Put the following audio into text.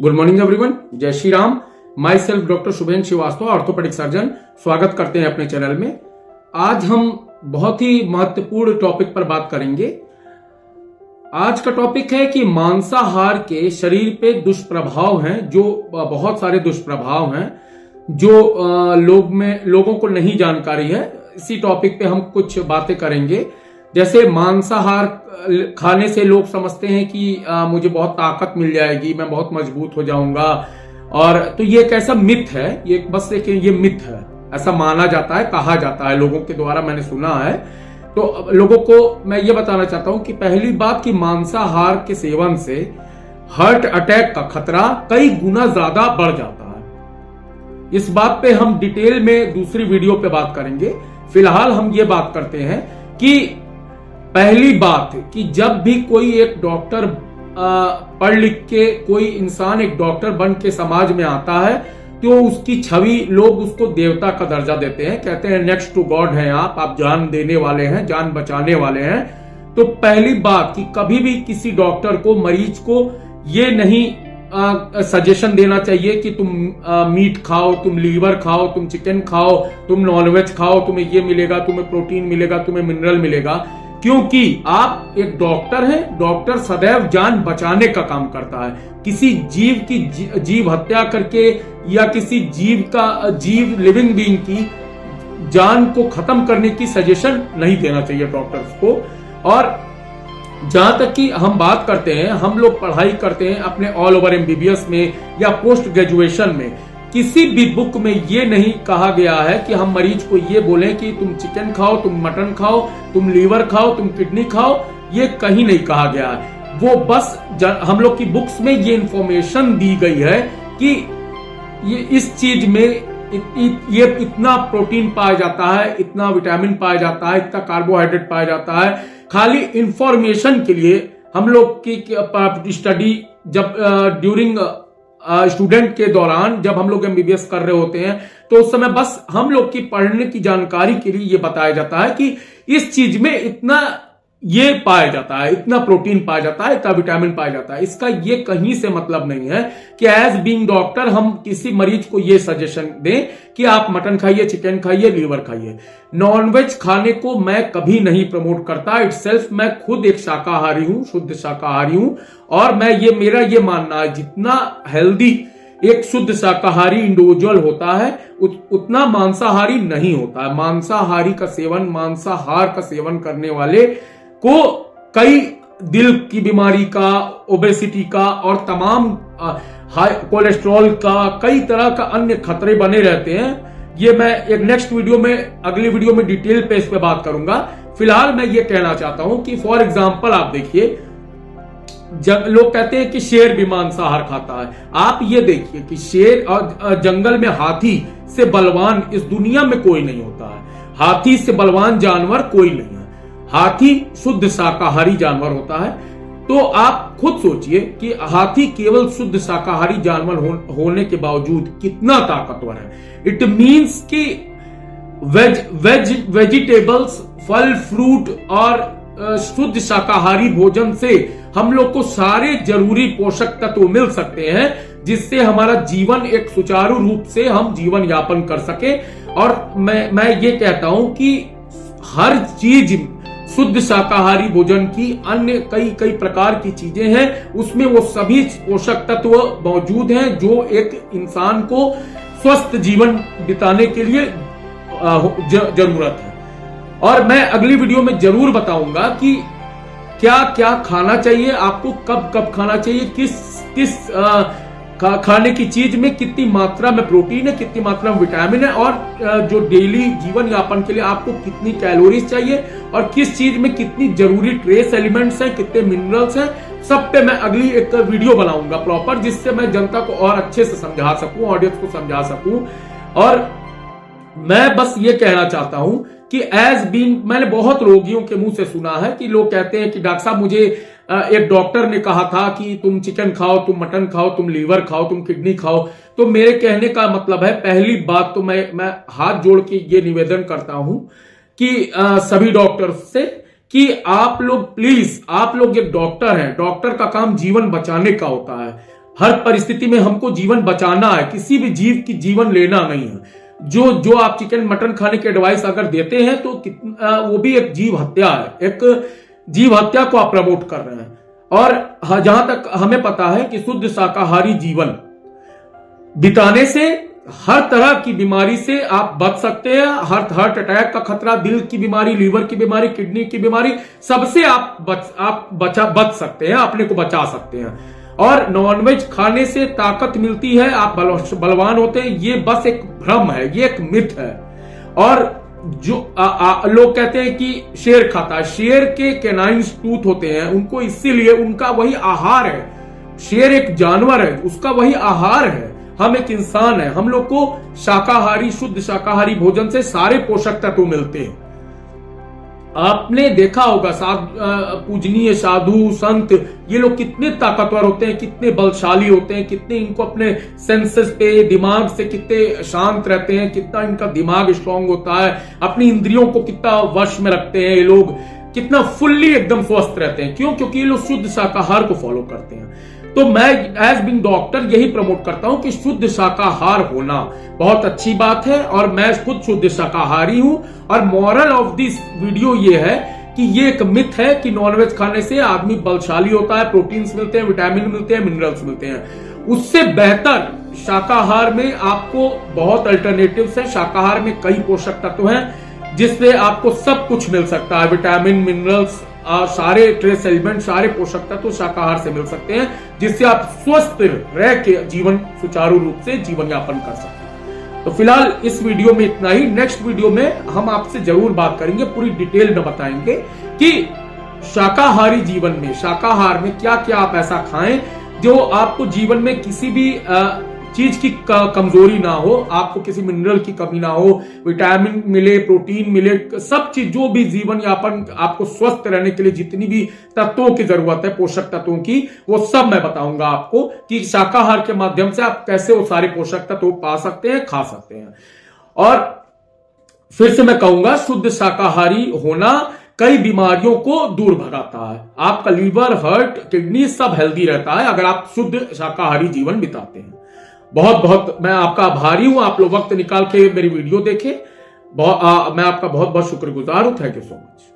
Good morning everyone, जय Shri Ram. My self doctor Shubhendra Srivastava, orthopaedic surgeon. स्वागत करते हैं अपने चैनल में। आज हम बहुत ही महत्वपूर्ण टॉपिक पर बात करेंगे। आज का टॉपिक है कि मांसाहार के शरीर पे दुष्प्रभाव हैं, जो बहुत सारे दुष्प्रभाव हैं जो लोगों को नहीं जानकारी है। इसी टॉपिक पे हम कुछ बातें करेंगे। जैसे मांसाहार खाने से लोग समझते हैं कि मुझे बहुत ताकत मिल जाएगी, मैं बहुत मजबूत हो जाऊंगा, और तो ये एक ऐसा मिथ है, ये बस एक ये मिथ है, ऐसा माना जाता है, कहा जाता है लोगों के द्वारा, मैंने सुना है। तो लोगों को मैं ये बताना चाहता हूं कि पहली बात कि मांसाहार के सेवन से हार्ट अटैक का खतरा कई गुना ज्यादा बढ़ जाता है। इस बात पे हम डिटेल में दूसरी वीडियो पे बात करेंगे। फिलहाल हम ये बात करते हैं कि पहली बात कि जब भी कोई एक डॉक्टर पढ़ लिख के कोई इंसान एक डॉक्टर बन के समाज में आता है तो उसकी छवि लोग उसको देवता का दर्जा देते हैं, कहते हैं नेक्स्ट टू गॉड हैं आप जान देने वाले हैं, जान बचाने वाले हैं। तो पहली बात कि कभी भी किसी डॉक्टर को मरीज को ये नहीं सजेशन देना चाहिए कि तुम मीट खाओ, तुम लीवर खाओ, तुम चिकन खाओ, तुम नॉनवेज खाओ, तुम्हें ये मिलेगा, तुम्हें प्रोटीन मिलेगा, तुम्हें मिनरल मिलेगा। क्योंकि आप एक डॉक्टर हैं, डॉक्टर सदैव जान बचाने का काम करता है। किसी जीव की जीव हत्या करके या किसी जीव लिविंग बीइंग की जान को खत्म करने की सजेशन नहीं देना चाहिए डॉक्टर्स को। और जहां तक कि हम बात करते हैं, हम लोग पढ़ाई करते हैं अपने ऑल ओवर एमबीबीएस में या पोस्ट ग्रेजुएशन में, किसी भी बुक में ये नहीं कहा गया है कि हम मरीज को ये बोलें कि तुम चिकन खाओ, तुम मटन खाओ, तुम लीवर खाओ, तुम किडनी खाओ। ये कहीं नहीं कहा गया है। वो बस हम लोग की बुक्स में ये इंफॉर्मेशन दी गई है कि ये इस चीज में ये इतना प्रोटीन पाया जाता है, इतना विटामिन पाया जाता है, इतना कार्बोहाइड्रेट पाया जाता है। खाली इंफॉर्मेशन के लिए हम लोग की स्टडी जब ड्यूरिंग स्टूडेंट के दौरान जब हम लोग एमबीबीएस कर रहे होते हैं तो उस समय बस हम लोग की पढ़ने की जानकारी के लिए ये बताया जाता है कि इस चीज में इतना ये पाया जाता है, इतना प्रोटीन पाया जाता है, इतना विटामिन पाया जाता है। इसका ये कहीं से मतलब नहीं है कि एज बीइंग डॉक्टर हम किसी मरीज को ये सजेशन दें कि आप मटन खाइए, चिकन खाइए, लीवर खाइए। नॉनवेज खाने को मैं कभी नहीं प्रमोट करता इटसेल्फ। मैं खुद एक शाकाहारी हूं, शुद्ध शाकाहारी हूं, और मेरा ये मानना है जितना हेल्दी एक शुद्ध शाकाहारी इंडिविजुअल होता है उतना मांसाहारी नहीं होता है। मांसाहारी का सेवन, मांसाहार का सेवन करने वाले को कई दिल की बीमारी का, ओबेसिटी का और तमाम हाई कोलेस्ट्रॉल का, कई तरह का अन्य खतरे बने रहते हैं। ये मैं एक नेक्स्ट वीडियो में, अगली वीडियो में डिटेल पे इस पे बात करूंगा। फिलहाल मैं ये कहना चाहता हूं कि फॉर एग्जांपल आप देखिए, लोग कहते हैं कि शेर भी मांसाहार खाता है। आप ये देखिए कि शेर और जंगल में हाथी से बलवान इस दुनिया में कोई नहीं होता है। हाथी से बलवान जानवर कोई नहीं है। हाथी शुद्ध शाकाहारी जानवर होता है। तो आप खुद सोचिए कि हाथी केवल शुद्ध शाकाहारी जानवर होने के बावजूद कितना ताकतवर है। इट मींस कि वेजिटेबल्स, फल, फ्रूट और शुद्ध शाकाहारी भोजन से हम लोग को सारे जरूरी पोषक तत्व मिल सकते हैं, जिससे हमारा जीवन एक सुचारू रूप से हम जीवन यापन कर सके। और मैं ये कहता हूं कि हर चीज शुद्ध शाकाहारी भोजन की अन्य कई प्रकार की चीजें हैं, उसमें वो सभी पोषक तत्व मौजूद हैं जो एक इंसान को स्वस्थ जीवन बिताने के लिए जरूरत है। और मैं अगली वीडियो में जरूर बताऊंगा कि क्या क्या खाना चाहिए आपको, कब कब खाना चाहिए, किस खाने की चीज में कितनी मात्रा में प्रोटीन है, कितनी मात्रा में विटामिन है, और जो डेली जीवन यापन के लिए आपको कितनी कैलोरीज चाहिए, और किस चीज में कितनी जरूरी ट्रेस एलिमेंट्स हैं, कितने मिनरल्स हैं। सब पे मैं अगली एक वीडियो बनाऊंगा प्रॉपर, जिससे मैं जनता को और अच्छे से समझा सकूं, ऑडियंस को समझा सकूं। और मैं बस ये कहना चाहता हूं कि एज बीइंग, मैंने बहुत रोगियों के मुंह से सुना है कि लोग कहते हैं कि डॉक्टर साहब मुझे एक डॉक्टर ने कहा था कि तुम चिकन खाओ, तुम मटन खाओ, तुम लीवर खाओ, तुम किडनी खाओ। तो मेरे कहने का मतलब है, पहली बात तो मैं हाथ जोड़ के ये निवेदन करता हूं कि सभी डॉक्टर से कि आप लोग प्लीज, आप लोग एक डॉक्टर हैं, डॉक्टर का काम जीवन बचाने का होता है। हर परिस्थिति में हमको जीवन बचाना है, किसी भी जीव की जीवन लेना नहीं है। जो आप चिकन मटन खाने की एडवाइस अगर देते हैं तो वो भी एक जीव हत्या है, एक जीव हत्या को आप प्रमोट कर रहे हैं। और जहां तक हमें पता है कि शुद्ध शाकाहारी जीवन बिताने से हर तरह की बीमारी से आप बच सकते हैं। हार्ट अटैक का खतरा, दिल की बीमारी, लीवर की बीमारी, किडनी की बीमारी, सबसे आप बच सकते हैं, अपने को बचा सकते हैं। और नॉनवेज खाने से ताकत मिलती है, आप बलवान होते हैं, ये बस एक भ्रम है, ये एक मिथ है। और जो लोग कहते हैं कि शेर खाता है, शेर के कैनाइन्स टूथ होते हैं, उनको इसीलिए उनका वही आहार है। शेर एक जानवर है, उसका वही आहार है। हम एक इंसान है, हम लोग को शाकाहारी, शुद्ध शाकाहारी भोजन से सारे पोषक तत्व मिलते हैं। आपने देखा होगा पूजनीय साधु संत, ये लोग कितने ताकतवर होते हैं, कितने बलशाली होते हैं, कितने इनको अपने सेंसेस पे, दिमाग से कितने शांत रहते हैं, कितना इनका दिमाग स्ट्रांग होता है, अपनी इंद्रियों को कितना वश में रखते हैं ये लोग, कितना फुल्ली एकदम स्वस्थ रहते हैं। क्यों? क्योंकि ये लोग शुद्ध शाकाहार को फॉलो करते हैं। तो मैं एज बिंग डॉक्टर यही प्रमोट करता हूं कि शुद्ध शाकाहार होना बहुत अच्छी बात है, और मैं खुद शुद्ध शाकाहारी हूं। और मॉरल ऑफ दिस वीडियो ये है कि ये एक मिथ है कि नॉनवेज खाने से आदमी बलशाली होता है, प्रोटीन्स मिलते हैं, विटामिन मिलते हैं, मिनरल्स मिलते हैं। उससे बेहतर शाकाहार में आपको बहुत अल्टरनेटिव्स है। शाकाहार में कई पोषक तत्व हैं जिससे आपको सब कुछ मिल सकता है, विटामिन, मिनरल्स, सारे ट्रेस एलिमेंट, सारे पोषक तत्व शाकाहार से मिल सकते हैं, जिससे आप स्वस्थ रह के जीवन सुचारू रूप से जीवन यापन कर सकते हैं। तो फिलहाल इस वीडियो में इतना ही। नेक्स्ट वीडियो में हम आपसे जरूर बात करेंगे, पूरी डिटेल में बताएंगे कि शाकाहारी जीवन में, शाकाहार में क्या क्या आप ऐसा खाएं जो आपको जीवन में किसी भी चीज की कमजोरी ना हो, आपको किसी मिनरल की कमी ना हो, विटामिन मिले, प्रोटीन मिले, सब चीज, जो भी जीवन यापन आपको स्वस्थ रहने के लिए जितनी भी तत्वों की जरूरत है, पोषक तत्वों की, वो सब मैं बताऊंगा आपको कि शाकाहार के माध्यम से आप कैसे वो सारे पोषक तत्व पा सकते हैं, खा सकते हैं। और फिर से मैं कहूंगा, शुद्ध शाकाहारी होना कई बीमारियों को दूर भगाता है। आपका लीवर, हार्ट, किडनी सब हेल्दी रहता है अगर आप शुद्ध शाकाहारी जीवन बिताते हैं। बहुत बहुत मैं आपका आभारी हूं, आप लोग वक्त निकाल के मेरी वीडियो देखें। मैं आपका बहुत बहुत शुक्रगुजार हूं। Thank you so much.